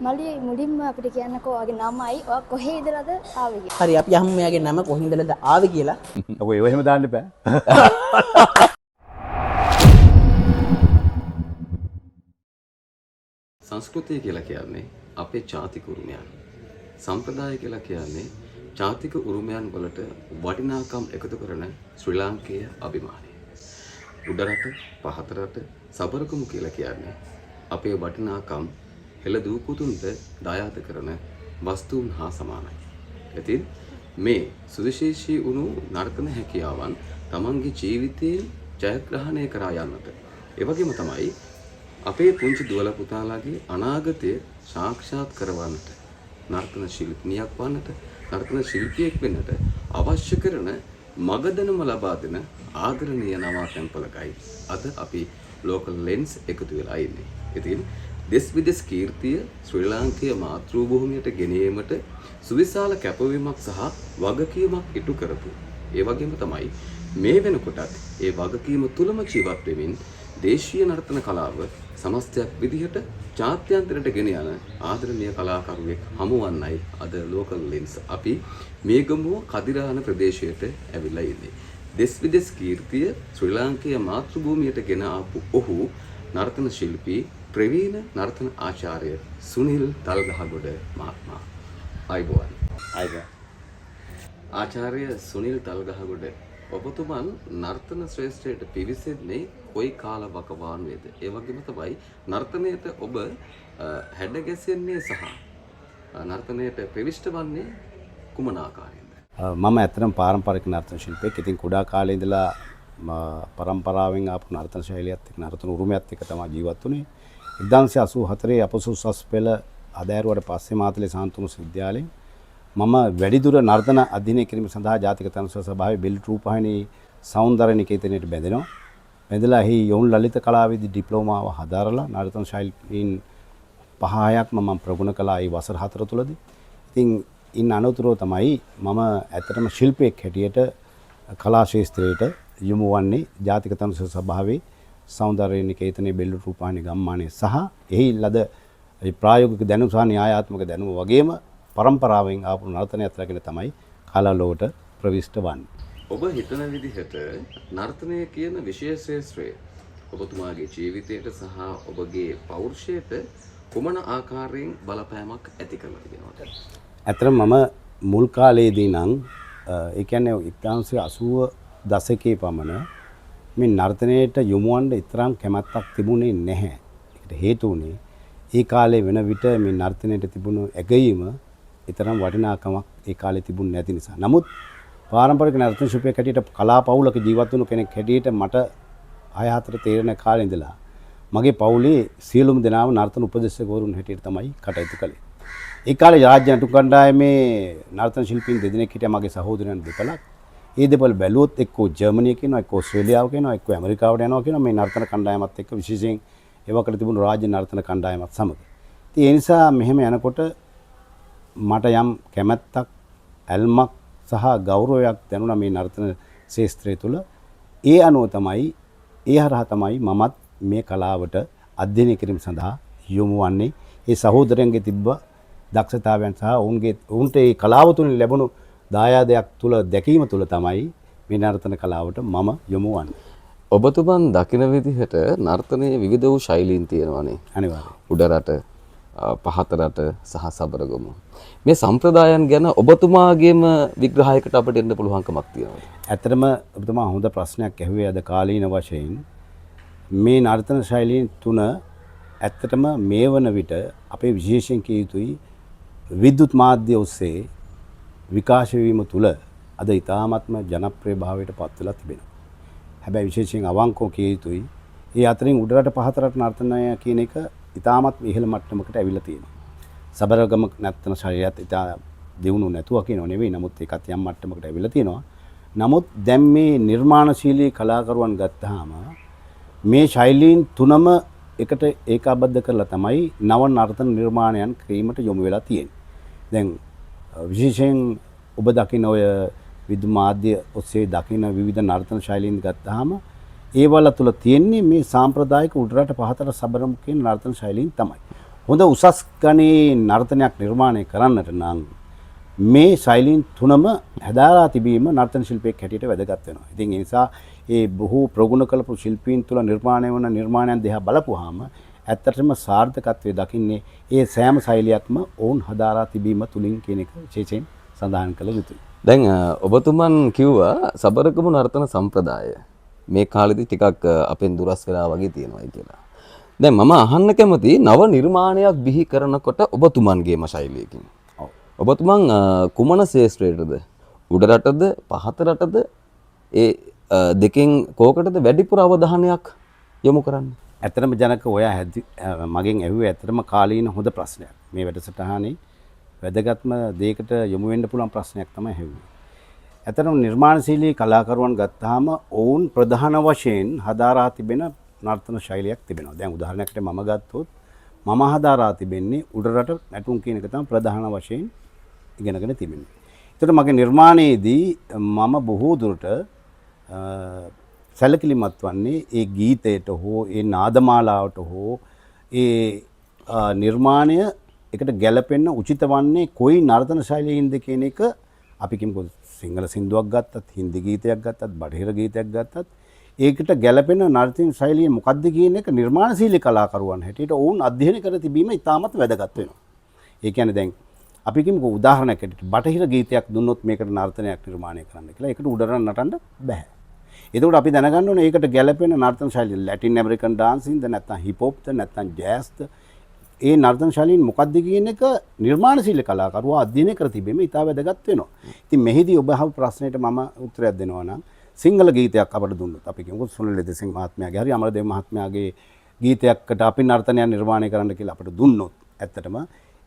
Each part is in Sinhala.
මල්ලි මුලින්ම අපිට කියන්නකෝ ඔයාගේ නමයි ඔයා කොහේ ඉඳලාද ආවේ කියලා. හරි අපි අහමු මෙයාගේ නම කොහේ ඉඳලාද ආවේ කියලා. ඔය එහෙම දාන්න බෑ. සංස්කෘතිය කියලා කියන්නේ අපේ ජාතික උරුමයන්. සම්ප්‍රදාය කියලා කියන්නේ ජාතික උරුමයන් වලට වටිනාකම් එකතු කරන ශ්‍රී ලාංකේය අභිමානය. උඩරට, පහතරට, සබරකමු කියලා කියන්නේ අපේ වටිනාකම් හෙළදූ පුතුන්ට දායාද කරන වස්තුන් හා සමානයි. ඉතින් මේ සුවිශේෂී වුණු නර්තන හැකියාවන් තමන්ගේ ජීවිතයේ ජයග්‍රහණය කරා යන්නට. ඒ වගේම තමයි අපේ පුංචි දුවල පුතාලාගේ අනාගතය සාක්ෂාත් කරවන්නට නර්තන ශිල්පිනියක් වන්නට නර්තන ශිල්පියෙක් වෙන්නට අවශ්‍ය කරන මගදනම ලබා දෙන ආදරණීය නවා තැන්පලකයි අද අපි ලෝකල් ලෙන්ස් එකතු වෙලා ඉන්නේ. ඉතින් දෙස් විදෙස් කීර්තිය ශ්‍රී ලාංකේය මාතෘ භූමියට ගෙනීමට සුවිශාල කැපවීමක් සහ වගකීමක් ඉටු කරපු. ඒ වගේම තමයි මේ වෙනකොටත් ඒ වගකීම තුලම ජීවත් වෙමින් දේශීය නර්තන කලාව සමස්තයක් විදිහට ජාත්‍යන්තරයට ගෙන යන ආදරණීය කලාකරුවෙක් හමුවන්නයි අද ලෝකල් ලෙන්ස් අපි මේගමුව කදිරාන ප්‍රදේශයට ඇවිල්ලා ඉන්නේ. දෙස් විදෙස් කීර්තිය ශ්‍රී ලාංකේය මාතෘ භූමියට ගෙන ආපු ඔහු නර්තන ශිල්පී ප්‍රවීණ නර්තන ආචාර්ය සුනිල් තල්ගහගොඩ මහත්මයා. අයිබෝන්. ආචාර්ය සුනිල් තල්ගහගොඩ ඔබතුමන් නර්තන ශ්‍රේෂ්ඨයට පිවිසෙන්නේ කොයි කාල වකවානුවේද? ඒ වගේම තමයි නර්තනයට ඔබ හැඩගැසෙන්නේ සහ නර්තනයට ප්‍රවිෂ්ඨ වන්නේ කුමන ආකාරයෙන්ද? මම ඇත්තටම පාරම්පරික නර්තන ශිල්පියෙක්. ඉතින් කුඩා කාලේ ඉඳලා පරම්පරාවෙන් ආපු නර්තන ශෛලියත් එක්ක නර්තන උරුමයත් එක්ක තමයි ජීවත් වුනේ. 1984 අපසුසස් පෙළ අධෑරුවට පස්සේ මාතලේ සාන්තුමස් විද්‍යාලයෙන් මම වැඩිදුර නර්තන අධ්‍යයනය කිරීම සඳහා ජාතික තනුස්ව සභාවේ බෙල් රූපවාහිනී සෞන්දර්ය නිකේතනයට බැඳෙනවා. බැඳලා එහි යොවුන් ලලිත කලාවේදී ඩිප්ලෝමාව හදාරලා නර්තන ශෛලීන් 5-6ක් මම ප්‍රගුණ කළා ඒ වසර 4 තුලදී. ඉතින් ඉන් අනතුරුව තමයි මම ඇත්තටම ශිල්පියෙක් හැටියට කලා ශාස්ත්‍රයට යොමු වන්නේ ජාතික තනුස්ව සභාවේ සෞන්දර්ය නිකේතනයේ බෙල් රූපවාහිනී ගම්මානයේ සහ එහි ලද ප්‍රායෝගික දැනුම සහ න්‍යායාත්මක දැනුම වගේම පරම්පරාවෙන් ආපු නර්තනයත් රැගෙන තමයි කලාලෝට ප්‍රවිෂ්ඨ වන්නේ. ඔබ හිතන විදිහට නර්තනය කියන විශේෂ ශාස්ත්‍රය ඔබතුමාගේ ජීවිතයට සහ ඔබගේ පෞරුෂයට කුමන ආකාරයෙන් බලපෑමක් ඇති කරලා තිබෙනවද? ඇත්තටම මම මුල් කාලේදී නම් ඒ කියන්නේ 1980 දශකයේ පමණ මේ නර්තනයට යොමු වන්න ඉතරම් කැමැත්තක් තිබුණේ නැහැ. ඒකට හේතු වුණේ ඒ කාලේ වෙන විට මේ නර්තනයට තිබුණු ඇගීම ඊතරම් වටිනාකමක් ඒ කාලේ තිබුණ නැති නිසා. නමුත් පාරම්පරික නර්තන ශිල්පියෙක් හැටියට කලා පවුලක ජීවත් වුණු කෙනෙක් හැටියට මට 6-4 තේරෙන කාලේ ඉඳලා මගේ පවුලේ සියලුම දෙනාම නර්තන උපදේශකවරුන් හැටියට තමයි කටයුතු කළේ. ඒ කාලේ රාජ්‍ය නටු කණ්ඩායමේ නර්තන ශිල්පීන් දෙදෙනෙක් හිටියා මගේ සහෝදරයන් දෙපළක්. ඒ දෙපළ බැලුවොත් එක්කෝ ජර්මනිය කියනවා එක්කෝ ඕස්ට්‍රේලියාව කියනවා එක්කෝ ඇමරිකාවට යනවා කියනවා මේ නර්තන කණ්ඩායමත් එක්ක විශේෂයෙන් ඒවකට තිබුණු රාජ්‍ය නර්තන කණ්ඩායමත් සමග. ඉතින් ඒ නිසා මෙහෙම යනකොට මට යම් කැමැත්තක් ඇල්මක් සහ ගෞරවයක් දැනුණා මේ නර්තන ශාස්ත්‍රය තුළ. ඒ අනුව තමයි ඒ හරහා තමයි මමත් මේ කලාවට අධ්‍යයනය කිරීම සඳහා යොමු වන්නේ. ඒ සහෝදරයන්ගේ තිබ්බ දක්ෂතාවයන් සහ ඔවුන්ට ඒ කලාව තුළින් ලැබුණු දායාදයක් තුළ දැකීම තුළ තමයි මේ නර්තන කලාවට මම යොමු වන්නේ. ඔබතුමන් දකින විදිහට නර්තනයේ විවිධ වූ ශෛලීන් තියෙනවානේ. අනිවාර්යයෙන්. උඩරට, පහතරට සහ සබරගමු. මේ සම්ප්‍රදායන් ගැන ඔබතුමාගේම විග්‍රහයකට අපිට එන්න පුළුවන්කමක් තියෙනවා. ඇත්තටම ඔබතුමා හොඳ ප්‍රශ්නයක් ඇහුවේ අද කාලීන වශයෙන්. මේ නර්තන ශෛලීන් තුන ඇත්තටම මේ වන විට අපේ විශේෂයෙන් කිය යුතුයි විද්‍යුත් මාධ්‍ය ඔස්සේ විකාශ වීම තුළ අද ඉතාමත්ම ජනප්‍රිය භාවයට පත් වෙලා තිබෙනවා. හැබැයි විශේෂයෙන් අවංකව කිය යුතුයි ඒ අතරින් උඩරට පහතරට නර්තනය කියන එක ඉතාමත් ඉහළ මට්ටමකට ඇවිල්ලා තියෙනවා. සබරගම නර්තන ශෛලියත් ඉතා දියුණු නැතුව කියනව නෙවෙයි. නමුත් ඒකත් යම් මට්ටමකට ඇවිල්ලා තියෙනවා. නමුත් දැන් මේ නිර්මාණශීලී කලාකරුවන් ගත්තාම මේ ශෛලීන් තුනම එකට ඒකාබද්ධ කරලා තමයි නව නර්තන නිර්මාණයන් ක්‍රීමට යොමු වෙලා තියෙන්නේ. දැන් විශේෂයෙන් ඔබ දකින ඔය විද්‍යුත් මාධ්‍ය ඔස්සේ දකින විවිධ නර්තන ශෛලීන් ගත්තාම ඒවල තුල තියෙන්නේ මේ සාම්ප්‍රදායික උඩරට පහතර සබරම් කියන නර්තන ශෛලීන් තමයි. හොඳ උසස් ගණේ නර්තනයක් නිර්මාණය කරන්නට නම් මේ ශෛලීන් තුනම හැදාලා තිබීම නර්තන ශිල්පියෙක් හැටියට වැදගත් වෙනවා. ඉතින් ඒ නිසා ඒ බොහෝ ප්‍රගුණ කළපු ශිල්පීන් තුළ නිර්මාණය වන නිර්මාණයන් දිහා බලපුවාම ඇත්තටම සාර්ථකත්වයේ දකින්නේ ඒ සෑම ශෛලියක්ම ඔවුන් හදාලා තිබීම තුලින් කියන එක විශේෂයෙන් සඳහන් කළ යුතුයි. දැන් ඔබතුමන් කිව්වා සබරගමු නර්තන සම්ප්‍රදාය මේ කාලෙදි ටිකක් අපෙන් දුරස් වෙලා වගේ තියෙනවා කියලා. දැන් මම අහන්න කැමති නව නිර්මාණයක් බිහි කරනකොට ඔබතුමන්ගේම ශෛලියකින්. ඔබතුමන් කුමන ශේෂ්ත්‍රයටද උඩ රටද පහත රටද ඒ දෙකෙන් කෝකටද වැඩිපුර අවධානයක් යොමු කරන්නේ? ඇත්තටම ජනක ඔයා මගෙන් ඇහුවේ ඇත්තටම කාලීන හොඳ ප්‍රශ්නයක්. මේ වැඩසටහනේ වැදගත්ම දෙයකට යොමු වෙන්න පුළුවන් ප්‍රශ්නයක් තමයි ඇහුවේ. ඇත්තටම නිර්මාණශීලී කලාකරුවන් ගත්තාම ඔවුන් ප්‍රධාන වශයෙන් හදාරා තිබෙන නර්තන ශෛලියක් තිබෙනවා. දැන් උදාහරණයකට මම ගත්තොත් මම හදාරා තිබෙන්නේ උඩරට නැටුම් කියන එක තමයි ප්‍රධාන වශයෙන් ඉගෙනගෙන තිබෙන්නේ. ඒතර මගේ නිර්මාණයේදී මම බොහෝ දුරට සැලකිලිමත් වන්නේ ඒ ගීතයට හෝ ඒ නාදමාලාවට හෝ ඒ නිර්මාණය එකට ගැලපෙන්න උචිත වන්නේ කොයි නර්තන ශෛලියින්ද කියන එක අපි කිමුකෝ සිංහල සින්දුවක් ගත්තත් හින්දි ගීතයක් ගත්තත් බටහිර ගීතයක් ගත්තත් ඒකට ගැලපෙන නර්තන ශෛලිය මොකක්ද කියන එක නිර්මාණශීලී කලාකරුවන් හැටියට ඔවුන් අධ්‍යයනය කර තිබීම ඉතාමත් වැදගත් වෙනවා. ඒ කියන්නේ දැන් අපි කිමුකෝ උදාහරණයක් ඇටියට බටහිර ගීතයක් දුන්නොත් මේකට නර්තනයක් නිර්මාණය කරන්න කියලා ඒකට උඩරන් නටන්න බෑ. එතකොට අපි දැනගන්න ඕනේ ඒකට ගැලපෙන නර්තන ශෛලිය ලැටින් ඇමරිකන් ඩාන්සින්ද නැත්නම් හිප් හොප්ද නැත්නම් ජෑස්ද ඒ නර්තන ශෛලීන් මොකක්ද කියන එක නිර්මාණශීලී කලාකරුවා අධ්‍යයනය කර තිබීම ඉතා වැදගත් වෙනවා. ඉතින් මෙහිදී ඔබ අහපු ප්‍රශ්නෙට මම උත්තරයක් දෙනවා නම් සිංහල ගීතයක් අපට දුන්නොත් අපි කියමුකෝ සුනිල් දෙසිංහ මහත්මයාගේ හරි අමරදේව මහත්මයාගේ ගීතයකට අපි නර්තනයක් නිර්මාණය කරන්න කියලා අපට දුන්නොත් ඇත්තටම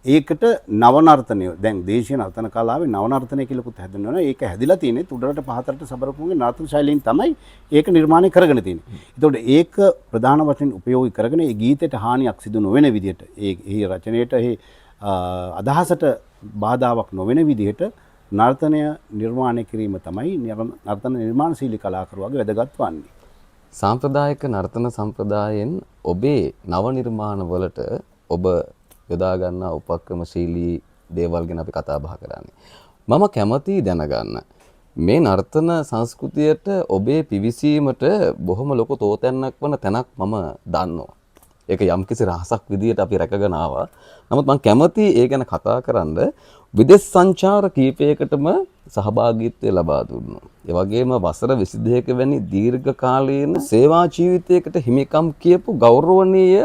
ඒකට නව නර්තනය දැන් දේශීය නර්තන කලාවේ නව නර්තනය කියලා පුත හැදෙනවා. ඒක හැදිලා තියෙන්නේ උඩරට පහතරට සබරකුන්ගේ නර්තන ශෛලීන් තමයි ඒක නිර්මාණය කරගෙන තියෙන්නේ. ඒතකොට ඒක ප්‍රධාන වශයෙන් උපයෝගී කරගෙන ඒ ගීතයට හානියක් සිදු නොවන විදිහට ඒ රචනයේට ඒ අදහසට බාධාවක් නොවන විදිහට නර්තනය නිර්මාණය කිරීම තමයි නර්තන නිර්මාණශීලී කලාකරුවාගේ වැදගත් වන්නේ. සාම්ප්‍රදායික නර්තන සම්ප්‍රදායෙන් ඔබේ නව නිර්මාණ වලට ඔබ යොදා ගන්නා උපක්‍රමශීලී දේවල් ගැන අපි කතා බහ කරන්නේ. මම කැමතියි දැනගන්න මේ නර්තන සංස්කෘතියට ඔබේ පිවිසීමට බොහොම ලොකු තෝතැන්නක් වන තැනක් මම දන්නවා. ඒක යම්කිසි රහසක් විදියට අපි රැකගෙන ආවා. නමුත් මම කැමතියි ඒ ගැන කතා කරන්න විදේශ සංචාර කීපයකටම සහභාගීත්වය ලබා දුන්නා. ඒ වගේම වසර 22ක වැනි දීර්ඝ කාලීන සේවා ජීවිතයකට හිමිකම් කියපු ගෞරවනීය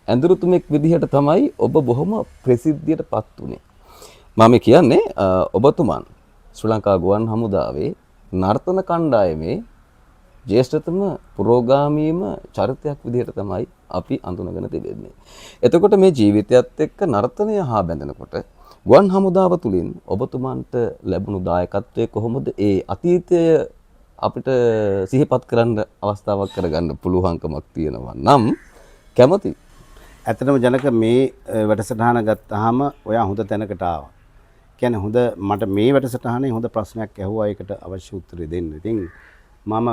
ඇඳුරුතුමෙක් විදිහට තමයි ඔබ බොහොම ප්‍රසිද්ධියට පත් වුණේ. මම කියන්නේ ඔබතුමන් ශ්‍රී ලංකා ගුවන් හමුදාවේ නර්තන කණ්ඩායමේ ජ්‍යෙෂ්ඨතම පුරෝගාමීම චරිතයක් විදිහට තමයි අපි අඳුනගෙන තිබෙන්නේ. එතකොට මේ ජීවිතයත් එක්ක නර්තනය හා බැඳෙනකොට ගුවන් හමුදාව තුලින් ඔබතුමන්ට ලැබුණු දායකත්වයේ කොහොමද ඒ අතීතය අපිට සිහිපත් කරන්න අවස්ථාවක් කරගන්න පුළුවන්කමක් තියෙනවා නම් කැමති. ඇත්තටම ජනක මේ වැඩසටහන ගත්තාම ඔයා හොඳ තැනකට ආවා. කියන්නේ හොඳ මට මේ වැඩසටහනේ හොඳ ප්‍රශ්නයක් ඇහුවා ඒකට අවශ්‍ය උත්තරය දෙන්න. ඉතින් මම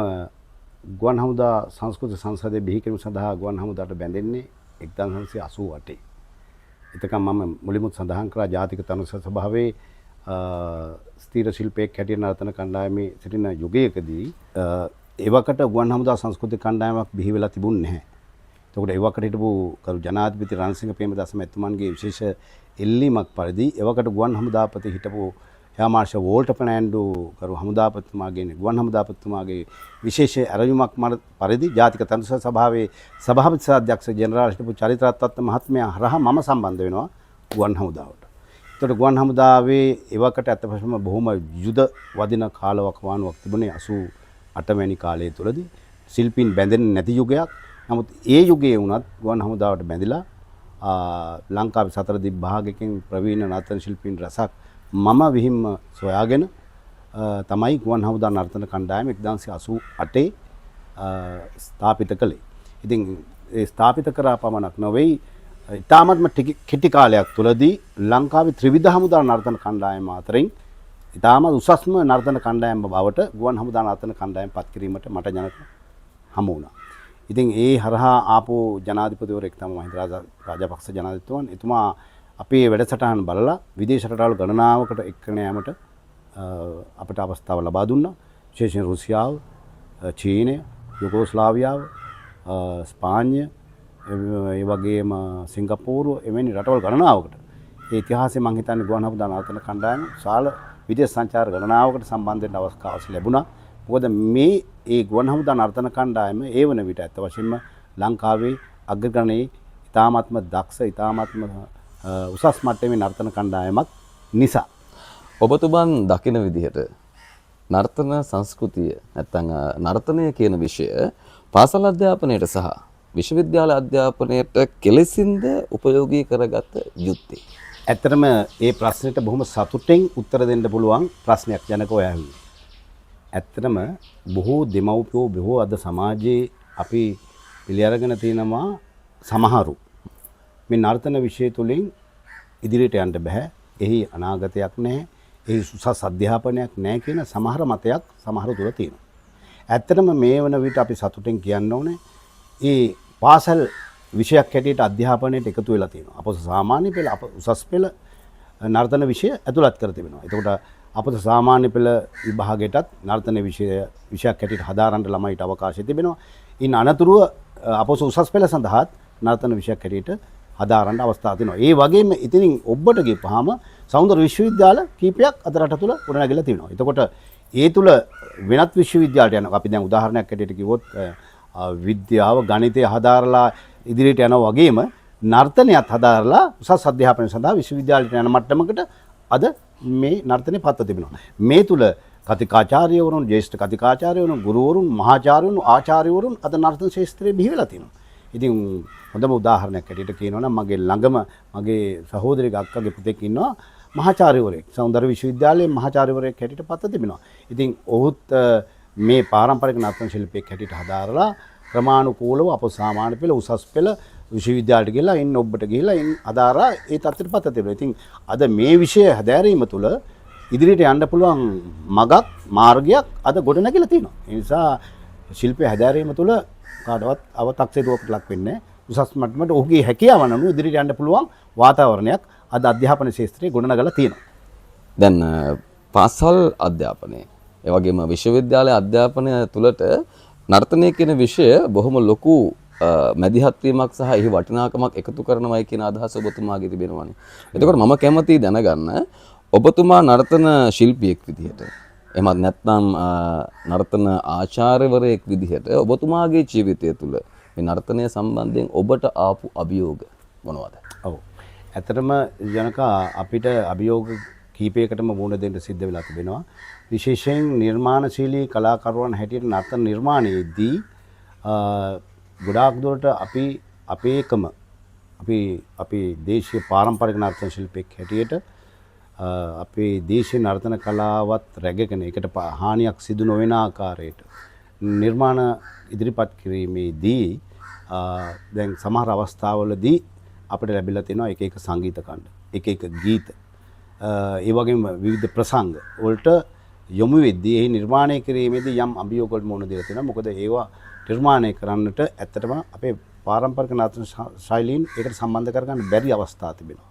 ගුවන් හමුදා සංස්කෘතික සංසදයේ බිහි කිරීම සඳහා ගුවන් හමුදාට බැඳෙන්නේ 1988. එතකම් මම මුලින්ම සඳහන් කරා ජාතික තනුස සභාවේ ස්ථීර ශිල්පියෙක් හැටියට නර්තන කණ්ඩායමේ සිටින යුගයකදී ඒවකට ගුවන් හමුදා සංස්කෘතික කණ්ඩායමක් බිහි වෙලා තිබුණේ නැහැ. එතකොට ඒවකට හිටපු කරු ජනාධිපති රණසිංහ ප්‍රේමදාස මැතිතුමන්ගේ විශේෂ එල්ලීමක් පරිදි ඒවකට ගුවන් හමුදාපති හිටපු එයා මාර්ෂල් වෝල්ටර් ෆර්නෑන්ඩෝ කරු හමුදාපතිතුමාගේ ගුවන් හමුදාපතිතුමාගේ විශේෂ ඇරයුමක් පරිදි ජාතික තනුස සභාවේ සභාපති සාධ්‍යක්ෂ ජෙනරාල් හිටපු චරිතාර්ථ මහත්මයා හරහා මම සම්බන්ධ වෙනවා ගුවන් හමුදාවට. එතකොට ගුවන් හමුදාවේ ඒවකට අත්පසම බොහොම යුද වදින කාලවකවානුවක් තිබුණේ 88 වැනි කාලය තුලදී ශිල්පීන් බැඳෙන්නේ නැති යුගයක්. නමුත් ඒ යුගයේ වුණත් ගුවන් හමුදාවට බැඳිලා ලංකාවේ 4 දිග භාගයකින් ප්‍රවීණ නර්තන ශිල්පීන් රසක් මම විහිම්ම සොයාගෙන තමයි ගුවන් හමුදා නර්තන කණ්ඩායම 1988 ස්ථාපිත කළේ. ඉතින් ඒ ස්ථාපිත කරා පමණක් නොවේ ඉතාමත්ම කෙටි කාලයක් තුලදී ලංකාවේ ත්‍රිවිධ හමුදා නර්තන කණ්ඩායම අතරින් ඉතාමත් උසස්ම නර්තන කණ්ඩායම බවට ගුවන් හමුදා නර්තන කණ්ඩායම පත් කිරීමට මට ජනක හමු වුණා. ඉතින් ඒ හරහා ආපු ජනාධිපතිවරයෙක් තමයි මහින්ද රාජපක්ෂ ජනාධිපතිතුමන්. එතුමා අපේ වැඩසටහන බලලා විදේශ රටවල් ගණනාවකට එක්කගෙන යාමට අපට අවස්ථාව ලබා දුන්නා. විශේෂයෙන් රුසියාව, චීනය, යුගෝස්ලාවියාව, ස්පාඤ්ඤ, ඒ වගේම සිංගප්පූරුව එවැනි රටවල් ගණනාවකට ඒ ඉතිහාසයේ මම හිතන්නේ ගුවන් හමුදා නර්තන කණ්ඩායම ශාල විදේශ සංචාර ගණනාවකට සම්බන්ධ වෙන්න අවස්ථාවක් ලැබුණා. මොකද මේ ඒ ගුවන් හමුදා නර්තන කණ්ඩායම ඒ වන විට ඇත්ත වශයෙන්ම ලංකාවේ අග්‍රගණයේ ඉතාමත්ම දක්ෂ ඉතාමත්ම උසස් මට්ටමේ නර්තන කණ්ඩායමක් නිසා. ඔබතුමන් දකින විදිහට නර්තන සංස්කෘතිය නැත්නම් නර්තනය කියන විෂය පාසල් අධ්‍යාපනයට සහ විශ්වවිද්‍යාල අධ්‍යාපනයට කෙලෙසින්ද උපයෝගී කරගත යුත්තේ. ඇත්තටම ඒ ප්‍රශ්නෙට බොහොම සතුටින් උත්තර දෙන්න පුළුවන් ප්‍රශ්නයක් ජනක ඔය ඇහුවේ. ඇත්තටම බොහෝ දෙමව්පියෝ බොහෝ අද සමාජයේ අපි පිළි අරගෙන තියෙනවා සමහරු මේ නර්තන විෂය තුලින් ඉදිරියට යන්න බෑ. එහි අනාගතයක් නැහැ. එහි උසස් අධ්‍යාපනයක් නැහැ කියන සමහර මතයක් සමහරු තුල තියෙනවා. ඇත්තටම මේ වන විට අපි සතුටින් කියන්න ඕනේ ඒ පාසල් විෂයක් හැටියට අධ්‍යාපනයට එකතු වෙලා තියෙනවා. අපොස සාමාන්‍ය පෙළ උසස් පෙළ නර්තන විෂය ඇතුළත් කර තිබෙනවා. එතකොට අපොස සාමාන්‍ය පෙළ විභාගයටත් නර්තන විෂයක් හැටියට හදාරන්න ළමයිට අවකාශය තිබෙනවා. ඉන් අනතුරුව අපොස උසස් පෙළ සඳහාත් නර්තන විෂයක් හැටියට හදාරන්න අවස්ථාවක් තියෙනවා. ඒ වගේම ඉතින් ඔබට ගිහපුවාම සෞන්දර්ය විශ්වවිද්‍යාල කීපයක් අද රට තුල ගොඩනැගිලා තියෙනවා. එතකොට ඒ තුල වෙනත් විශ්වවිද්‍යාලට යනවා. අපි දැන් උදාහරණයක් හැටියට කිව්වොත් විද්‍යාව ගණිතය හදාරලා ඉදිරියට යනවා වගේම නර්තනයත් හදාරලා උසස් අධ්‍යාපනය සඳහා විශ්වවිද්‍යාලයට යන මට්ටමකට අද මේ නර්තනය පත්ව තිබෙනවා. මේ තුල කතිකාචාර්යවරුන්, ජ්‍යෙෂ්ඨ කතිකාචාර්යවරුන්, ගුරුවරුන්, මහාචාර්යවරුන්, ආචාර්යවරුන් අද නර්තන ශාස්ත්‍රයේ බිහි වෙලා තියෙනවා. ඉතින් හොඳම උදාහරණයක් හැටියට කියනවා නම් මගේ ළඟම මගේ සහෝදරියගේ අක්කගේ පුතෙක් ඉන්නවා මහාචාර්යවරයෙක්. සෞන්දර්ය විශ්වවිද්‍යාලයේ මහාචාර්යවරයෙක් හැටියට පත්ව තිබෙනවා. ඉතින් ඔහුත් මේ පාරම්පරික නර්තන ශිල්පියෙක් හැටියට හදාරලා ක්‍රමානුකූලව අප සාමාන්‍ය පෙළ උසස් පෙළ විශ්වවිද්‍යාලයට ගිහලා ඉන්න ඔබට ගිහලා ඉන් අදාරා ඒ තත්ත්වයට පත් තිබෙනවා. ඉතින් අද මේ විෂය හැදෑරීම තුළ ඉදිරියට යන්න පුළුවන් මගක් මාර්ගයක් අද ගොඩ නැගිලා තියෙනවා. ඒ නිසා ශිල්පය හැදෑරීම තුළ කාටවත් අව탁සිරුවකට ලක් වෙන්නේ උසස් මට්ටමට ඔහුගේ හැකියාවන් අනුව ඉදිරියට යන්න පුළුවන් වාතාවරණයක් අද අධ්‍යාපන ශාස්ත්‍රයේ ගොඩ නැගලා තියෙනවා. දැන් පාසල් අධ්‍යාපනය ඒ වගේම විශ්වවිද්‍යාල අධ්‍යාපනය තුළට නර්තනය කියන විෂය බොහොම ලොකු මැදිහත් වීමක් සහ එහි වටිනාකමක් එකතු කරනවායි කියන අදහස ඔබතුමාගේ තිබෙනවානේ. එතකොට මම කැමතියි දැනගන්න ඔබතුමා නර්තන ශිල්පියෙක් විදිහට එහෙමත් නැත්නම් නර්තන ආචාර්යවරයෙක් විදිහට ඔබතුමාගේ ජීවිතය තුළ මේ නර්තනය සම්බන්ධයෙන් ඔබට ආපු අභියෝග මොනවද? ඔව්. ඇත්තටම ජනකා අපිට අභියෝග කීපයකටම මුහුණ දෙන්න සිද්ධ වෙලා තිබෙනවා. විශේෂයෙන් නිර්මාණශීලී කලාකරුවන් හැටියට නර්තන නිර්මාණයේදී ගොඩාක් දුරට අපි දේශීය පාරම්පරික නර්තන ශිල්පියෙක් හැටියට අපේ දේශීය නර්තන කලාවත් රැකගෙන ඒකට හානියක් සිදු නොවන ආකාරයට නිර්මාණ ඉදිරිපත් කිරීමේදී දැන් සමහර අවස්ථාවලදී අපිට ලැබිලා තියෙනවා එක එක සංගීත ඛණ්ඩ, එක එක ගීත, ඒ වගේම විවිධ ප්‍රසංග වලට යොමු වෙද්දී ඒ නිර්මාණය කිරීමේදී යම් අභියෝග වලට මුහුණ දෙලා තියෙනවා. මොකද ඒවා නිර්මාණය කරන්නට ඇත්තටම අපේ පාරම්පරික නර්තන ශෛලීන් ඒකට සම්බන්ධ කරගන්න බැරි අවස්ථා තිබෙනවා.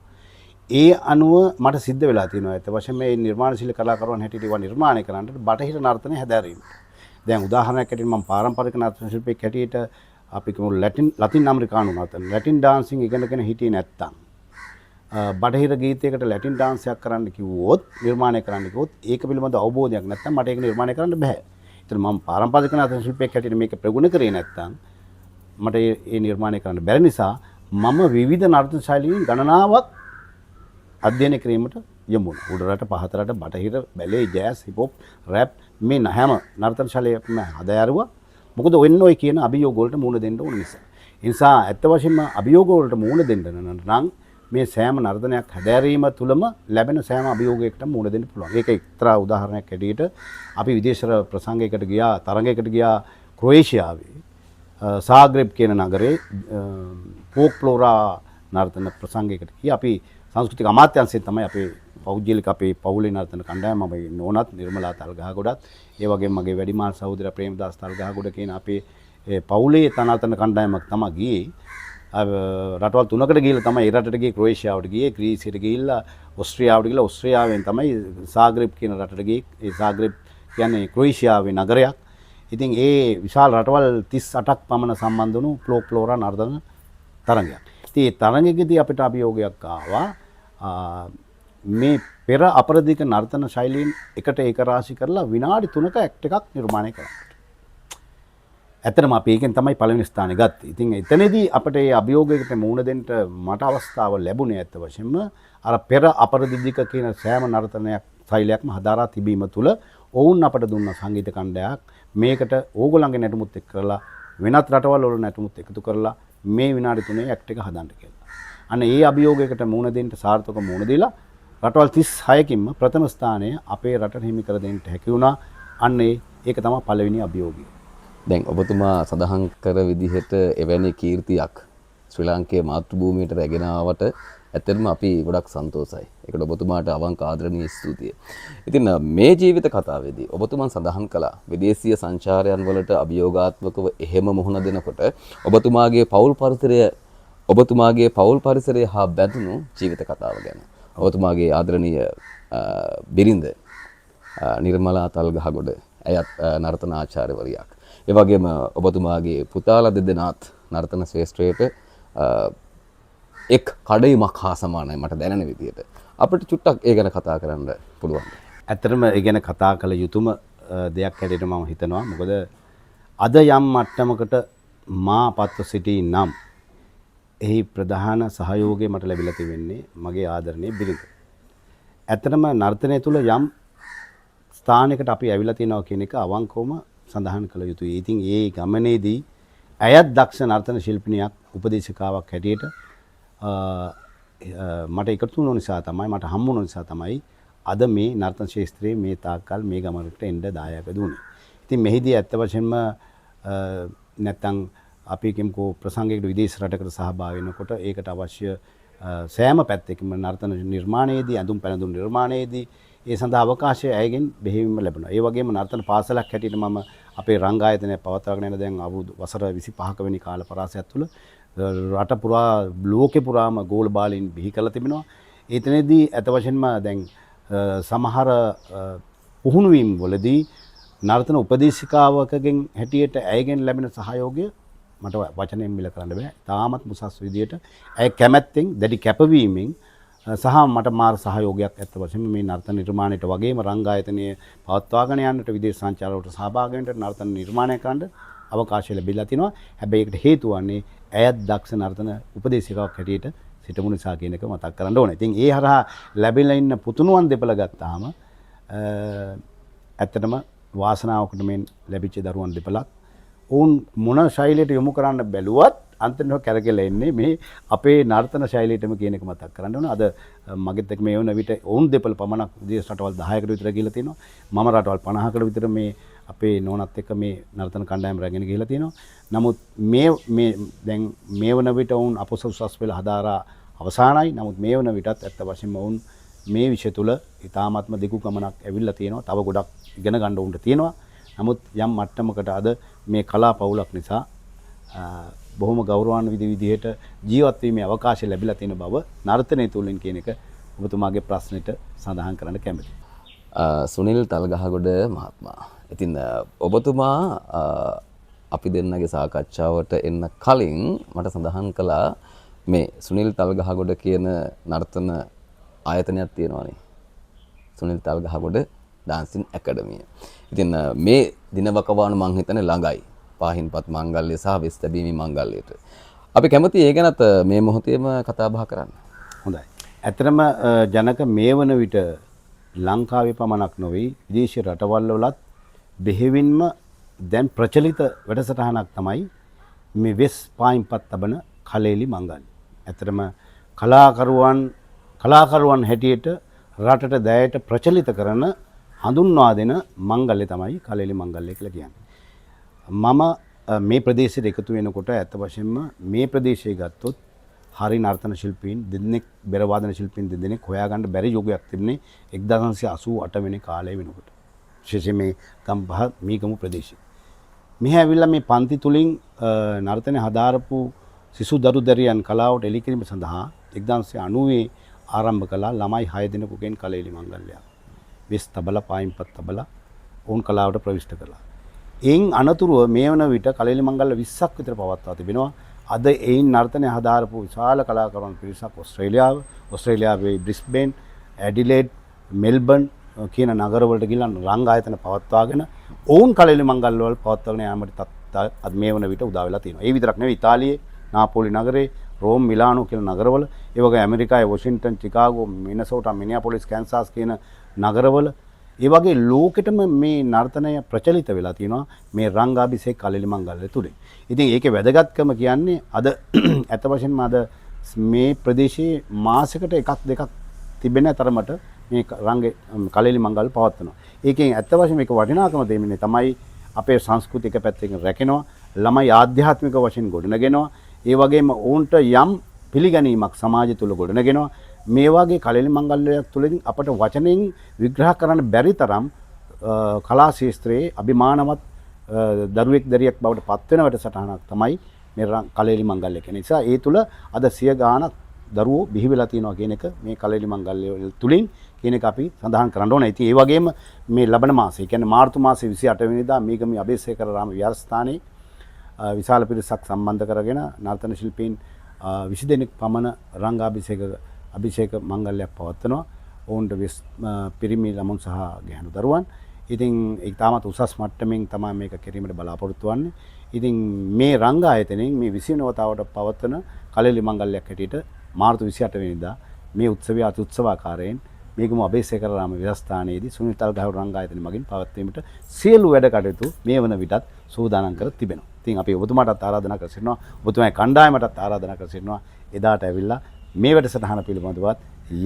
ඒ අනුව මට සිද්ධ වෙලා තියෙනවා ඇත්ත වශයෙන්ම මේ නිර්මාණශීලී කලාකරුවන් හැටියට ඒවා නිර්මාණය කරන්නට බටහිර නර්තනය හැදෑරීම. දැන් උදාහරණයක් හැටියට මම පාරම්පරික නර්තන ශිල්පියෙක් හැටියට අපි කියමු ලතින් ඇමරිකානු නර්තන ලැටින් ඩාන්සින් ඉගෙනගෙන හිටියේ නැත්තම් බටහිර ගීතයකට ලැටින් ඩාන්සයක් කරන්න කිව්වොත් නිර්මාණය කරන්න කිව්වොත් ඒක පිළිබඳ අවබෝධයක් නැත්තම් මට ඒක නිර්මාණය කරන්න බෑ. ඒතර මම පාරම්පරික නර්තන ශිල්පියෙක් හැටියට මේක ප්‍රගුණ කරේ නැත්තම් මට ඒ නිර්මාණය කරන්න බැරි නිසා මම විවිධ නර්තන ශෛලීන් ගණනාවක් අධ්‍යයනය කිරීමට යමු වුණා. උඩරට පහතරට බටහිර බැලේ ජෑස් හිප් හොප් රැප් මේ හැම නර්තන ශෛලියක්ම හදාරුවා. මොකද ඔය කියන අභියෝග වලට මුහුණ දෙන්න ඕන නිසා. ඒ නිසා ඇත්ත වශයෙන්ම අභියෝග වලට මුහුණ දෙන්න නම් මේ සෑම නර්තනයක් හැදෑරීම තුළම ලැබෙන සෑම අභියෝගයකට මුහුණ දෙන්න පුළුවන්. ඒක එක්තරා උදාහරණයක් හැටියට අපි විදේශ ප්‍රසංගයකට ගියා, තරඟයකට ගියා ක්‍රොේෂියාවේ සාග්‍රෙබ් කියන නගරේ ෆෝක්ලෝරා නර්තන ප්‍රසංගයකට ගියා. අපි සංස්කෘතික අමාත්‍යාංශයෙන් තමයි අපේ පෞද්ගලික අපේ පවුලේ නර්තන කණ්ඩායම මම නෝනත් නිර්මලා තල්ගහගොඩත් ඒ වගේම මගේ වැඩිමාල් සහෝදර ප්‍රේමදාස් තල්ගහගොඩ කියන අපේ පවුලේ තනාතන කණ්ඩායමක් තමයි ගියේ. රටවල් 3කට ගිහිල්ලා තමයි ඒ රටට ගියේ ක්‍රොේෂියාවට ගියේ ග්‍රීසියට ගිහිල්ලා ඕස්ට්‍රියාවට ගිහිල්ලා ඕස්ට්‍රේලියාවෙන් තමයි සාග්‍රෙබ් කියන රටට ගියේ. ඒ සාග්‍රෙබ් කියන්නේ ක්‍රොේෂියාවේ නගරයක්. ඉතින් ඒ විශාල රටවල් 38ක් පමණ සම්බන්ධ වුණු ෆ්ලෝරා නර්තන තරඟයක්. ඉතින් ඒ තරඟෙකදී අපිට අභියෝගයක් ආවා මේ පෙර අපරදිග නර්තන ශෛලීන් එකට ඒක රාශි කරලා විනාඩි 3ක ඇක්ට් එකක් නිර්මාණය කරන්න. ඇත්තටම අපි ඒකෙන් තමයි පළවෙනි ස්ථානෙ ගත්තේ. ඉතින් එතනදී අපිට මේ අභියෝගයකට මුහුණ දෙන්න මට අවස්ථාව ලැබුණේ ඇත්ත වශයෙන්ම අර පෙර අපරදිග කියන සෑම නර්තනයක් ශෛලියක්ම හදාරා තිබීම තුළ ඔවුන් අපට දුන්න සංගීත කණ්ඩායමක් මේකට ඕගොල්ලන්ගේ නැටුමුත් එක්ක කරලා වෙනත් රටවල් වල නැටුමුත් එකතු කරලා මේ විනාඩි 3 ඇක්ට් එක හදන්න කියලා. අන්න ඒ අභියෝගයකට මුහුණ දෙන්න සාර්ථක මුහුණ දීලා රටවල් 36කින්ම ප්‍රථම ස්ථානය අපේ රටට හිමි කර දෙන්න හැකි වුණා. අන්න ඒක තමයි පළවෙනි අභියෝගය. දැන් ඔබතුමා සඳහන් කර විදිහට එවැනි කීර්තියක් ශ්‍රී ලාංකේය මාතෘභූමියට රැගෙන ආවට ඇත්තටම අපි ගොඩක් සන්තෝෂයි. ඒකට ඔබතුමාට අවංක ආදරණීය ස්තුතියි. ඉතින් මේ ජීවිත කතාවේදී ඔබතුමන් සඳහන් කළා විදේශීය සංචාරයන් වලට අභියෝගාත්මකව එහෙම මුහුණ දෙනකොට ඔබතුමාගේ පෞල් පරිසරය හා බැඳුණු ජීවිත කතාව ගැන. ඔබතුමාගේ ආදරණීය බිරිඳ නිර්මලා තල්ගහගොඩ ඇයත් නර්තන ආචාර්යවරියක්. ඒ වගේම ඔබතුමාගේ පුතාලා දෙදෙනාත් නර්තන ශ්‍රේෂ්ඨයට එක් කඩයිමක් හා සමානයි මට දැනෙන විදිහට. අපිට චුට්ටක් ඒ ගැන කතා කරන්න පුළුවන්. ඇත්තටම ඒ ගැන කතා කළ යුතුම දෙයක් හැටියට මම හිතනවා. මොකද අද යම් මට්ටමකට මා පත්ව සිටී නම් එහි ප්‍රධාන සහයෝගය මට ලැබිලා තිබෙන්නේ මගේ ආදරණීය බිරිඳ. ඇත්තටම නර්තනය තුළ යම් ස්ථානයකට අපි ඇවිල්ලා තියෙනවා කියන එක අවංකවම සඳහන් කළ යුතුයි. ඉතින් ඒ ගමනේදී ඇයත් දක්ෂ නර්තන ශිල්පිනියක් උපදේශිකාවක් හැටියට මට එකතු වුණ නිසා තමයි මට හම්බ වුණ නිසා තමයි අද මේ නර්තන ශාස්ත්‍රයේ මේ තාක්කල් මේ ගමනට එන්න දායක දුන්නේ. ඉතින් මෙහිදී ඇත්ත වශයෙන්ම නැත්තම් අපි කිම්කෝ ප්‍රසංගයකට විදේශ රටකට සහභාගී වෙනකොට ඒකට අවශ්‍ය සෑම පැත්තකින්ම නර්තන නිර්මාණයේදී අඳුම් පැළඳුම් නිර්මාණයේදී ඒ සඳහා අවකාශය ඇයගෙන් බෙහෙවින්ම ලැබුණා. ඒ වගේම නර්තන පාසලක් හැටියට මම අපේ රංගායතනය පවත්වාගෙන යන දැන් අවුරුදු වසර 25ක වෙනි කාල පරාසයක් තුළ රට පුරා ලෝකේ පුරාම ගෝල බාලීන් බිහි කරලා තිබෙනවා. ඒතනදී අත වශයෙන්ම දැන් සමහර පුහුණු වීම් වලදී නර්තන උපදේශිකාවකගෙන් හැටියට ඇයගෙන් ලැබෙන සහයෝගය මට වචනයෙන් මිල කරන්න බෑ. තාමත් මුසස් විදියට ඇය කැමැත්තෙන් දැඩි කැපවීමෙන් සහ මට මාර සහයෝගයක් ඇත්ත වශයෙන්ම මේ නර්තන නිර්මාණයට වගේම රංගායතනයේ පවත්වාගෙන යන්නට විදේශ සංචාරවලට සහභාගී වෙන්නට නර්තන නිර්මාණය කරන්න අවකාශය ලැබිලා තිනවා. හැබැයි ඒකට හේතු වන්නේ ඇයත් දක්ෂ නර්තන උපදේශිකාවක් හැටියට සිටමු නිසා කියන එක මතක් කරන්න ඕනේ. ඉතින් ඒ හරහා ලැබිලා ඉන්න පුතුණුවන් දෙපළ ගත්තාම ඇත්තටම වාසනාවකට මේ ලැබිච්ච දරුවන් දෙපළක් ඔවුන් මොන ශෛලියට යොමු කරන්න බැලුවත් අන්තිමට කැරකෙලා එන්නේ මේ අපේ නර්තන ශෛලියටම කියන එක මතක් කරන්න ඕන. අද මගෙත් එක්ක මේ වුණ විට ඔවුන් දෙපළ පමණක් විදේශ රටවල් 10කට විතර ගිහිලා තිනවා. මම රටවල් 50කට විතර මේ අපේ නෝනත් එක්ක මේ නර්තන කණ්ඩායම රැගෙන ගිහිලා තියෙනවා. නමුත් මේ දැන් මේ වන විට ඔවුන් අපොස උසස් පෙළ හදාරා අවසానයි. නමුත් මේ වන විටත් ඇත්ත වශයෙන්ම ඔවුන් මේ විෂය තුල ඊ타මාත්ම දිගු ගමනක් ඇවිල්ලා තියෙනවා. තව ගොඩක් ඉගෙන ගන්න උන්ට තියෙනවා. නමුත් යම් මට්ටමකට අද මේ කලා පවුලක් නිසා බොහොම ගෞරවාන්විත විදිහට ජීවත් වීමේ අවකාශය ලැබිලා තියෙන බව නර්තනය තුලින් කියන එක ඔබතුමාගේ ප්‍රශ්නෙට සඳහන් කරන්න කැමතියි. සුනිල් තල්ගහගොඩ මහත්මයා. ඉතින් ඔබතුමා අපි දෙන්නගේ සාකච්ඡාවට එන්න කලින් මට සඳහන් කළා මේ සුනිල් තල්ගහගොඩ කියන නර්තන ආයතනයක් තියෙනවානේ. සුනිල් තල්ගහගොඩ ඩාන්සින් ඇකඩමිය. ඉතින් මේ දිනවකවාන මං හිතන්නේ ළඟයි. පාහින්පත් මංගල්‍ය සහ වෙස්තැබීමේ මංගල්‍යයට. අපි කැමති ඒ ගැනත් මේ මොහොතේම කතා බහ කරන්න. හොඳයි. ඇත්තටම ජනක මේ වන විට ලංකාවේ පමණක් නොවේ විදේශීය රටවල් වලත් බෙහෙවින්ම දැන් ප්‍රචලිත වැඩසටහනක් තමයි මේ වෙස් පාහින්පත් තබන කලෙලි මංගල්‍ය. ඇත්තටම කලාකරුවන් හැටියට රටට දැයට ප්‍රචලිත කරන හඳුන්වා දෙන මංගල්‍ය තමයි කලෙලි මංගල්‍ය කියලා කියන්නේ. මම මේ ප්‍රදේශයට එකතු වෙනකොට ඇත්ත වශයෙන්ම මේ ප්‍රදේශයේ ගත්තොත් හරි නර්තන ශිල්පීන් දෙදෙනෙක් බෙර වාදන ශිල්පීන් දෙදෙනෙක් හොයාගන්න බැරි යුගයක් තිබුණේ 1988 වෙනි කාලය වෙනකොට. විශේෂයෙන් මේ ගම්පහ මීගමු ප්‍රදේශයේ. මෙහි ඇවිල්ලා මේ පන්ති තුලින් නර්තනය හදාරපු සිසු දරු දැරියන් කලාවට එළි කිරීම සඳහා 1990 ආරම්භ කළා ළමයි 6 දෙනෙකුගෙන් කලෙලි මංගල්‍යයක්. වෙස් තබලා පායින්පත් තබලා ඔවුන් කලාවට ප්‍රවිෂ්ඨ කළා. එයින් අනතුරුව මේ වන විට කලෙලි මංගල්‍ය 20ක් විතර පවත්වා තිබෙනවා. අද එයින් නර්තනය හදාරපු විශාල කලාකරුවන් පිරිසක් ඕස්ට්‍රේලියාවේ බ්‍රිස්බේන්, ඇඩිලේඩ්, මෙල්බර්න් කියන නගරවලට ගිහින් රංග ආයතන පවත්වාගෙන ඔවුන් කලෙලි මංගල්‍ය වල පවත්වාගෙන යාමට අද මේ වන විට උදා වෙලා තියෙනවා. ඒ විතරක් නෙවෙයි ඉතාලියේ නාපෝලි නගරේ, රෝම්, මිලානෝ කියන නගරවල, ඒ වගේ ඇමරිකාවේ වොෂින්ටන්, චිකාගෝ, මිනසෝටා, මිනියාපොලිස්, කැන්සස් කියන නගරවල ඒ වගේ ලෝකෙටම මේ නර්තනය ප්‍රචලිත වෙලා තියෙනවා මේ රංගාභිෂේක කලෙලි මංගල්‍ය තුලින්. ඉතින් ඒකේ වැදගත්කම කියන්නේ අද ඇත්ත වශයෙන්ම අද මේ ප්‍රදේශයේ මාසයකට එකක් දෙකක් තිබෙන තරමට මේ රංගේ කලෙලි මංගල්‍ය පවත්වනවා. ඒකෙන් ඇත්ත වශයෙන්ම මේක වටිනාකම දෙන්නේ තමයි අපේ සංස්කෘතික පැත්තෙන් රැකෙනවා, ළමයි ආධ්‍යාත්මික වශයෙන් ගොඩනගෙනවා, ඒ වගේම ඔවුන්ට යම් පිළිගැනීමක් සමාජය තුළ ගොඩනගෙනවා. මේ වගේ කලෙලි මංගල්‍යයක් තුළින් අපට වචනෙන් විග්‍රහ කරන්න බැරි තරම් කලා ශාස්ත්‍රයේ අභිමානවත් දරුවෙක් දැරියක් බවට පත් වෙන වැඩසටහනක් තමයි මේ කලෙලි මංගල්‍ය කියන නිසා. ඒ තුළ අද 100 ගාණක් දරුවෝ බිහි වෙලා තියෙනවා කියන එක මේ කලෙලි මංගල්‍ය තුළින් කියන එක අපි සඳහන් කරන්න ඕනේ. ඉතින් ඒ වගේම මේ ලබන මාසයේ කියන්නේ මාර්තු මාසයේ 28 වෙනිදා මේගම අබේසේකර රාම විහාරස්ථානයේ විශාල පිරිසක් සම්බන්ධ කරගෙන නර්තන ශිල්පීන් 20 දෙනෙක් පමණ අභිෂේක මංගල්‍යයක් පවත්වනවා. ඔවුන්ට පිරිමි ළමුන් සහ ගැහැණු දරුවන්. ඉතින් ඒ තාමත් උසස් මට්ටමින් තමයි මේක කිරීමට බලාපොරොත්තු වෙන්නේ. ඉතින් මේ රංග ආයතනයෙන් මේ 29 වතාවට පවත්වන කලෙලි මංගල්‍යයක් හැටියට මාර්තු 28 වෙනිදා මේ උත්සවය අති උත්සවාකාරයෙන් මේගම අබේසේකර රාම විහාරස්ථානයේදී සුනිල් තල්ගහව රංග ආයතන මගින් පවත්වීමට සියලු වැඩ කටයුතු මේ වන විටත් සූදානම් කර තිබෙනවා. ඉතින් අපි ඔබතුමාටත් ආරාධනා කර සිටිනවා. ඔබතුමාගේ කණ්ඩායමටත් ආරාධනා කර සිටිනවා. එදාට ඇවිල්ලා මේ වැඩසටහන පිළිබඳවත්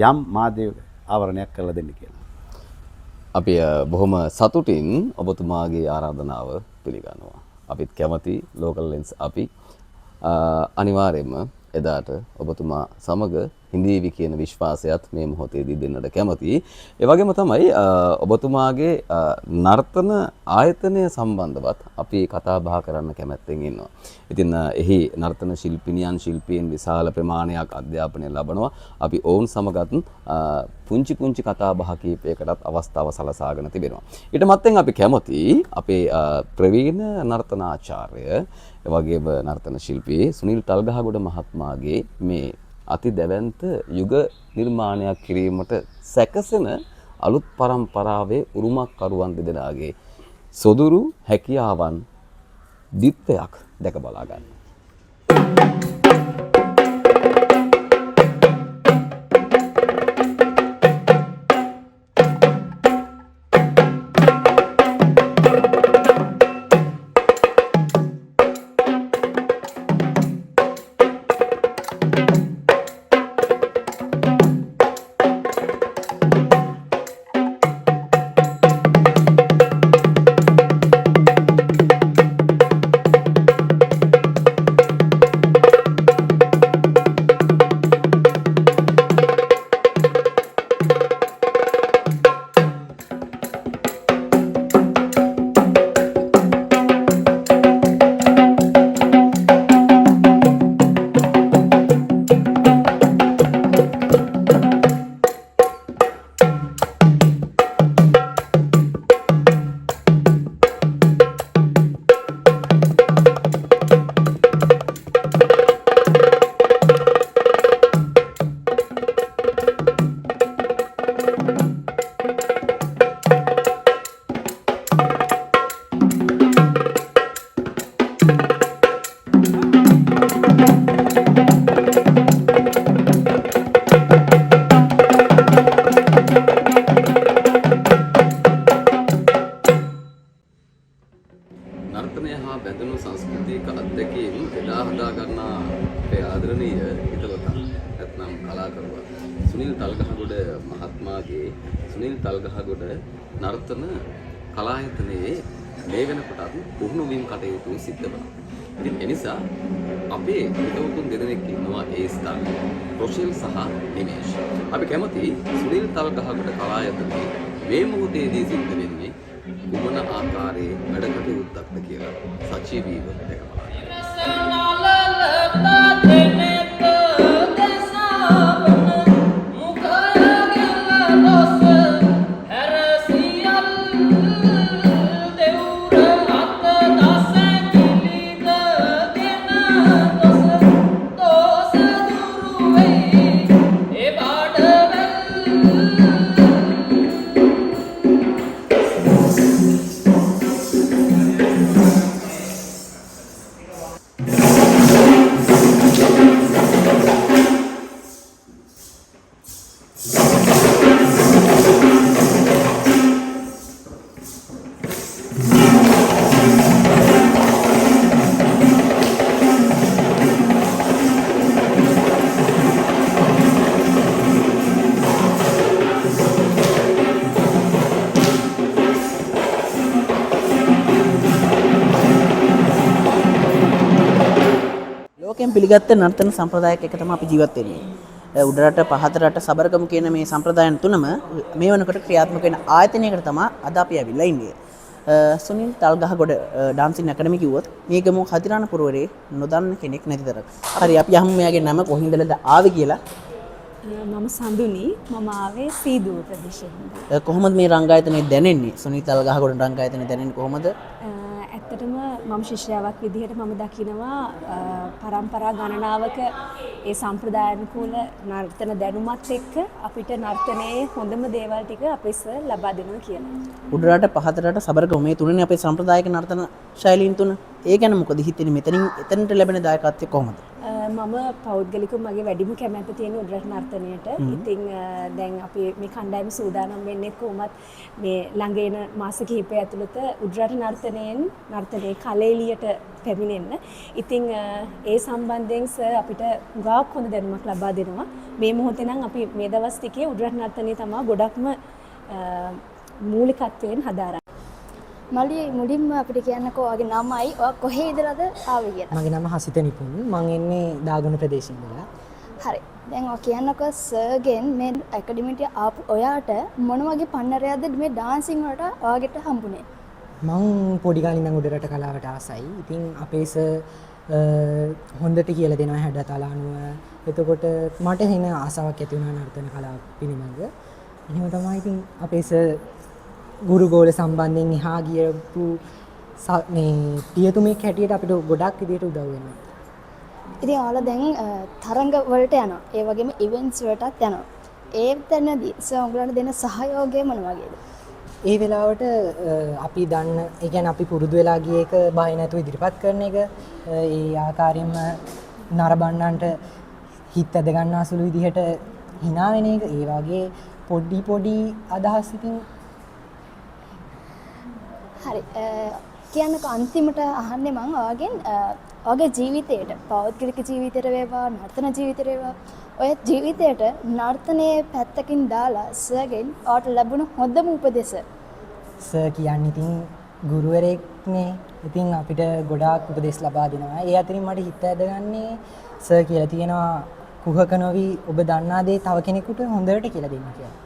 යම් මාධ්‍ය ආවරණයක් කරලා දෙන්න කියලා. අපි බොහොම සතුටින් ඔබතුමාගේ ආරාධනාව පිළිගන්නවා. අපිත් කැමති ලෝකල් ලෙන්ස් අපි අනිවාර්යයෙන්ම එදාට ඔබතුමා සමග හිඳීවි කියන විශ්වාසයත් මේ මොහොතේදී දෙන්නට කැමතියි. ඒ වගේම තමයි ඔබතුමාගේ නර්තන ආයතනය සම්බන්ධවත් අපි කතා බහ කරන්න කැමැත්තෙන් ඉන්නවා. ඉතින් එහි නර්තන ශිල්පිනියන් ශිල්පීන් විශාල ප්‍රමාණයක් අධ්‍යාපනය ලබනවා. අපි ඔවුන් සමගත් පුංචි කතා බහ කීපයකටත් අවස්ථාව සලසාගෙන තිබෙනවා. ඊට මත්තෙන් අපි කැමති අපේ ප්‍රවීණ නර්තනාචාර්ය එවැගේම නර්තන ශිල්පී සුනිල් තල්ගහගොඩ මහත්මයාගේ මේ අති දැවැන්ත යුග නිර්මාණයක් කිරීමට සැකසෙන අලුත් පරම්පරාවේ උරුමකරුවන් දෙදෙනාගේ සොදුරු හැකියාවන් දිත්තයක් දැක බලා ගන්න. සුනිල් තල්ගහගොඩ නර්තන කලායතනයේ මේ වෙනකොටත් පුහුණු වීම කටයුතු සිද්ධ වෙනවා. ඉතින් ඒ නිසා අපේ හිතවතුන් දෙදෙනෙක් ඉන්නවා ඒ ස්ථානයේ. රොෂෙල් සහ නිමේෂ්. අපි කැමති සුනිල් තල්ගහගොඩ කලායතනයේ මේ මොහොතේදී සිද්ධ වෙන්නේ කුමන ආකාරයේ වැඩ කටයුත්තක්ද කියලා සජීවීව දැක ලෝකයෙන් පිළිගත්ත නර්තන සම්ප්‍රදායක එක තමයි අපි ජීවත් වෙන්නේ. උඩරට පහතරට සබරගමු කියන මේ සම්ප්‍රදායන් තුනම මේ වෙනකොට ක්‍රියාත්මක වෙන ආයතනයකට තමයි අද අපි ඇවිල්ලා ඉන්නේ. සුනිල් තල්ගහගොඩ ඩාන්සින් ඇකඩමි කිව්වොත් මේ ගම හතිරාණ පුරවරේ නොදන්න කෙනෙක් නැති තරම්. හරි අපි අහමු මෙයාගේ නම කොහින්දලද ආවේ කියලා. මම සඳුනි මම ආවේ සීදුව ප්‍රදේශයෙන්. කොහොමද මේ රංගායතනයේ දැනෙන්නේ? සුනිල් තල්ගහගොඩ රංගායතනයේ දැනෙන්නේ කොහොමද? ඇත්තටම මම ශිෂ්‍යාවක් විදිහට මම දකිනවා පරම්පරා ගණනාවක ඒ සම්ප්‍රදායානුකූල නර්තන දැනුමත් එක්ක අපිට නර්තනයේ හොඳම දේවල් ටික අපිට ලබා දෙනවා කියලා. උඩරට පහතරට සබරගමු මේ තුනනේ අපේ සම්ප්‍රදායික නර්තන ශෛලීන් තුන. ඒ ගැන මොකද හිතෙන්නේ? මෙතනින් එතනට ලැබෙන දායකත්වය කොහොමද? මම පෞද්ගලිකව මගේ වැඩිම කැමැත්ත තියෙන උඩරට නර්තනයට. ඉතින් දැන් අපි මේ කණ්ඩායම සූදානම් වෙන්නේ කොහොමත් මේ ළඟ එන මාස කිහිපය ඇතුළත උඩරට නර්තනයේ කලෙලියට පැමිණෙන්න. ඉතින් ඒ සම්බන්ධයෙන් සර් අපිට ගාක් හොඳ දැනුමක් ලබා දෙනවා. මේ මොහොතේ නම් අපි මේ දවස් ටිකේ උඩරට නර්තනයේ තමයි ගොඩක්ම මූලිකත්වයෙන් හදාරන්නේ. මල්ලි මුලින්ම අපිට කියන්නකෝ ඔයාගේ නමයි ඔයා කොහේ ඉඳලාද ආවේ කියලා. මගේ නම හසිත නිපුන්. මම එන්නේ දාගුණ ප්‍රදේශයෙන් ඉඳලා. හරි. දැන් ඔයා කියන්නකෝ සර්ගෙන් මේ ඇකඩමියට ආපු ඔයාට මොන වගේ පන්නරයක්ද මේ ඩාන්සින් වලට ඔයාගෙට හම්බුනේ? මං පොඩි කාලේ ඉඳන් උඩරට කලාවට ආසයි. ඉතින් අපේ හොඳට කියලා දෙනවා හැඩතල අනුව. එතකොට මට එන ආසාවක් ඇති වුණා නර්තන කලාව පිළිබඳව. එහෙම තමයි ඉතින් අපේ ගුරුගෝල සම්බන්ධයෙන් එහා ගියපු මේ පියතුමෙක් හැටියට අපිට ගොඩක් විදියට උදව් වෙනවා. ඉතින් ඔයාලා දැන් තරඟ වලට යනවා. ඒ වගේම ඉවෙන්ට්ස් වලටත් යනවා. ඒ තැනදී ඔයගොල්ලන්ට දෙන සහයෝගය මොන වගේද? ඒ වෙලාවට අපි දන්න, ඒ කියන්නේ අපි පුරුදු වෙලා ගිය එක බය නැතුව ඉදිරිපත් කරන එක, ඒ ආකාරයෙන්ම නරඹන්නන්ට හිත ඇද ගන්නාසුළු විදිහට hina වෙන එක, ඒ වගේ පොඩි අදහස් ඉතින් හරි. කියන්නකෝ අන්තිමට අහන්නේ මම ඔයාගෙන් ඔයාගේ ජීවිතේට, පෞද්ගලික ජීවිතේට වේවා, නර්තන ජීවිතේට වේවා, ඔය ජීවිතේට නර්තනයේ පැත්තකින් දාලා සර්ගෙන් ඔයාට ලැබුණු හොඳම උපදෙස. සර් කියන්නේ ඉතින් ගුරුවරයෙක්නේ. ඉතින් අපිට ගොඩාක් උපදෙස් ලබා දෙනවා. ඒ අතරින් මට හිත ඇදගන්නේ සර් කියලා තියෙනවා කුහක නොවි ඔබ දන්නා දේ තව කෙනෙකුට හොඳට කියලා දෙන්න කියලා.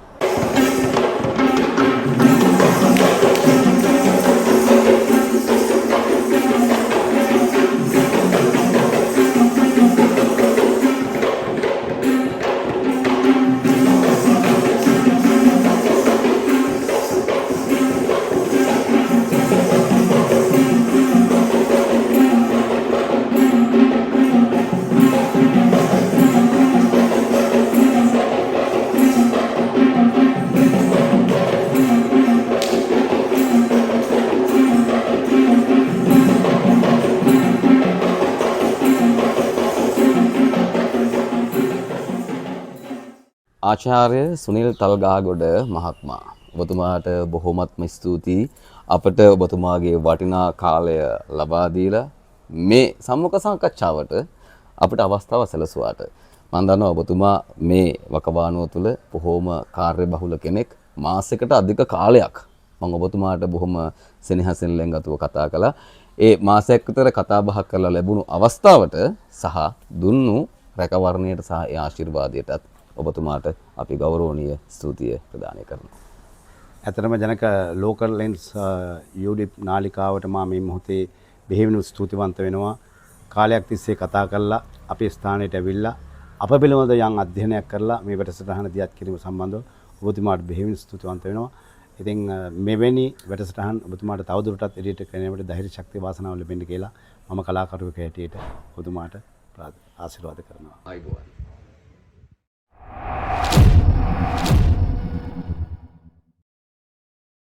ආචාර්ය සුනිල් තල්ගහගොඩ මහත්මයා, ඔබතුමාට බොහොමත්ම ස්තුතියි අපට ඔබතුමාගේ වටිනා කාලය ලබා දීලා මේ සම්මුඛ සාකච්ඡාවට අපිට අවස්ථාව සැලසුවාට. මම දන්නවා ඔබතුමා මේ වකවානුව තුළ බොහොම කාර්යබහුල කෙනෙක්. මාසයකට අධික කාලයක් මම ඔබතුමාට බොහොම සෙනෙහසින් ලෙන්ගතුව කතා කළා. ඒ මාසයක් විතර කතා බහ කරලා ලැබුණු අවස්ථාවට සහ දුන්නු රැකවරණයට සහ ඒ ආශිර්වාදයටත් ඔබතුමාට අපි ගෞරවනීය ස්තුතිය ප්‍රදානය කරනවා. ඇතරම ජනක ලෝකල් ලෙන්ස් යුඩිප් නාලිකාවට මා මේ මොහොතේ බෙහෙවිනු ස්තුතිවන්ත වෙනවා. කාලයක් තිස්සේ කතා කරලා අපේ ස්ථානයට ඇවිල්ලා අප පිළිබඳ යම් අධ්‍යයනයක් කරලා මේ වැඩසටහන දියත් කිරීම සම්බන්ධව ඔබතුමාට බෙහෙවින් ස්තුතිවන්ත වෙනවා. ඉතින් මෙවැනි වැඩසටහන් ඔබතුමාට තවදුරටත් එඩිට් කරන්නට ධෛර්ය ශක්තිය වාසනාව ලැබෙන්න කියලා මම කලාකරුවෙක් හැටියට ඔබතුමාට ආශිර්වාද කරනවා. ආයුබෝවන්.